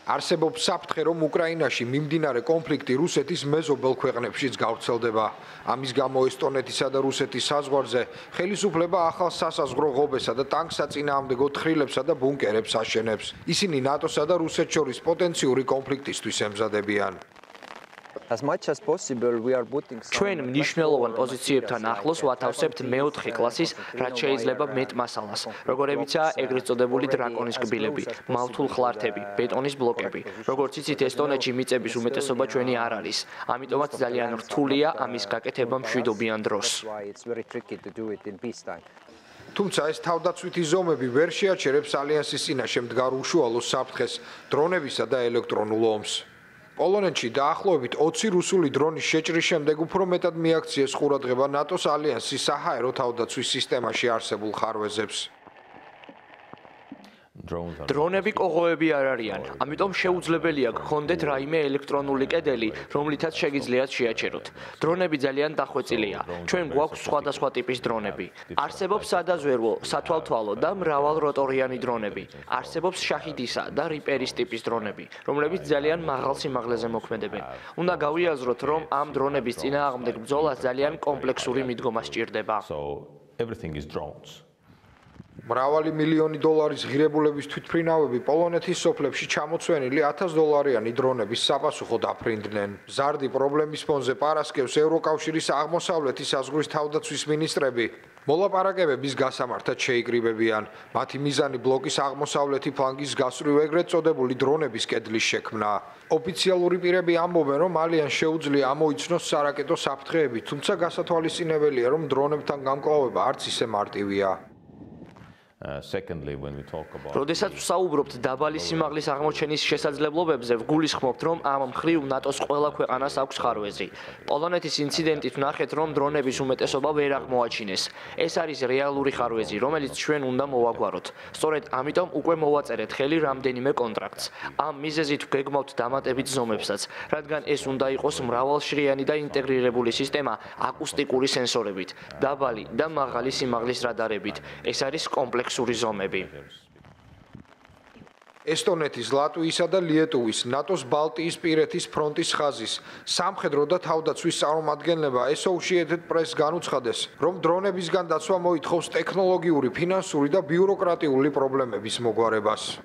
არსებობს საფრთხე, რომ უკრაინაში მიმდინარე კონფლიქტი რუსეთის მეზობელ ქვეყნებშიც გავრცელდება. ამის გამო ესტონეთისა და რუსეთის საზღვარზე ხელისუფლება ახალ სასაზღვრო ღობესა და ტანკსაწინააღმდეგო თხრილებსა და ბუნკერებს აშენებს. ისინი ნატოსა და რუსეთს შორის პოტენციური კონფლიქტისთვის ემზადებიან. ჩვენ მნიშვნელოვან პოზიციებთან ახლოს ვათავსებთ მეოთხე კლასის, რაც შეიძლება მეტ მასალას, როგორებიცაა ეგრეთ წოდებული დრაკონის კბილები, მავთულ ხლართები, ბეტონის ბლოკები. როგორც იცით, ესტონეთში მიწების უმეტესობა ჩვენი არ არის, ამიტომაც ძალიან რთულია ამის გაკეთება მშვიდობიან დროს. თუმცა ეს თავდაცვითი ზომები ვერ შეაჩერებს ალიანსის წინაშე მდგარ უშუალო საფრთხეს, დრონებისა და ელექტრონულ ომს. პოლონეთში დაახლოებით 20 რუსული დრონის შეჭრის შემდეგ უფრო მეტად მიაქციეს ყურადღება ნატოს ალიანსის საჰაერო თავდაცვის სისტემაში არსებულ ხარვეზებს. დრონები კოღოები არ არიან, ამიტომ შეუძლებელია გქონდეთ რაიმე ელექტრონული კედელი, რომლითაც შეგიძლიათ შეაჩეროთ. დრონები ძალიან დახვეწილია. ჩვენ გვაქვს სხვადასხვა ტიპის დრონები. არსებობს სადაზვერვო, სათვალთვალო და მრავალროტორიანი დრონები. არსებობს შაჰიდისა და რიპერის ტიპის დრონები, რომლებიც ძალიან მაღალ სიმაღლეზე მოქმედებენ. უნდა გავიაზროთ, რომ ამ დრონების წინააღმდეგ ბრძოლას ძალიან კომპლექსური მიდგომა სჭირდება. მრავალი მილიონი დოლარის ღირებულების თვითმფრინავები პოლონეთის სოფლებში ჩამოცვენილი $1000-იანი დრონების საპასუხოდ აფრინდნენ. ზარდი პრობლემის ფონზე პარასკევს ევროკავშირის აღმოსავლეთის საზღვრის თავდაცვის მინისტრები მოლაპარაკებების გასამართად შეიკრიბებიან. მათი მიზანი ბლოკის აღმოსავლეთი ფლანგის გასწვრივ ეგრეთ წოდებული დრონების კედლის შექმნა. ოფიციალური პირები ამბობენ, რომ ალიანსს შეუძლია ამოიცნოს სარაკეტო საფრთხეები, თუმცა გასათვალისწინებელია, რომ დრონებთან გამკლავება არც ისე მარტივია. როდესაც ვსაუბრობთ დაბალი სიმაღლის აღმოჩენის შესაძლებლობებზე, ვგულისხმობთ, რომ ამ მხრივ ნატოს ყველა ქვეყანას აქვს ხარვეზი. პოლონეთის ინციდენტით ვნახეთ, რომ დრონების უმეტესობა ვერ აღმოაჩინეს. ეს არის რეალური ხარვეზი, რომელიც ჩვენ უნდა მოვაგვაროთ. სწორედ ამიტომ უკვე მოვაწერეთ ხელი რამდენიმე კონტრაქტს. ამ მიზეზით ვგეგმავთ დამატებით ზომებსაც, რადგან ეს უნდა იყოს მრავალშრიანი და ინტეგრირებული სისტემა აკუსტიკური სენსორებით, დაბალი და მაღალი სიმაღლის რადარებით. ეს არის კომპლექსური ზომები. ესტონეთის, ლატვიისა და ლიეტუვის, ნატოს ბალტიისპირეთის ფრონტის ხაზის, სამხედრო და თავდაცვის წარმომადგენლება Associated Press განუცხადეს, რომ დრონებისგან დაცვა მოითხოვს ტექნოლოგიური, ფინანსური და ბიუროკრატიული პრობლემების მოგვარებას.